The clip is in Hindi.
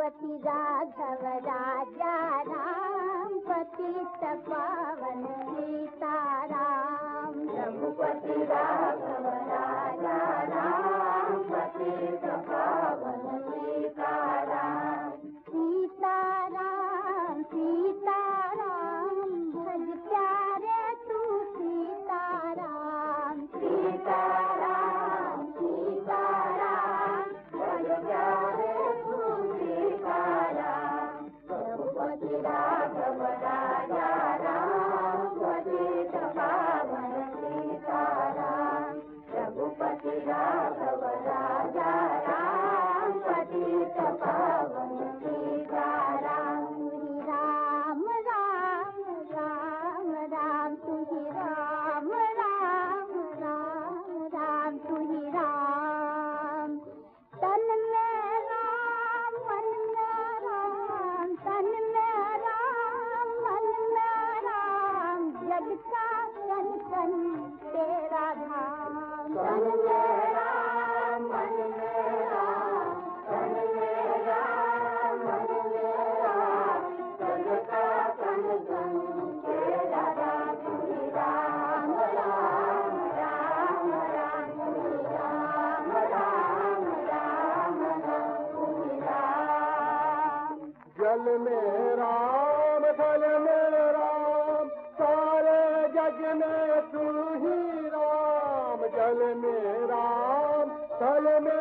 रघुपति राघव राजा राम, पतित पावन सीताराम। रघुपति राघव राजा राम, पतित पावन सीताराम। सीताराम सीताराम भज प्यारे तू सीताराम। सीताराम सीताराम भज प्यारे तू सीताराम। रघुपति राघव राजा राम, पतित पावन सीताराम। रघुपति राघव राजा राम, पतित पावन सीताराम। राम राम राम राम तुही राम राम राम राम तुही राम। तन में राम मन में राम, तन में राम मन में राम, जग का कन कन तेरा धाम। तन में राम मन में राम, तन में राम मन में राम, जग का कन कन तेरा धाम। तुही राम राम राम राम तुही राम राम राम राम तुही राम। जल में राम थल में राम, सारे जग में तू ही राम। जल में राम थल में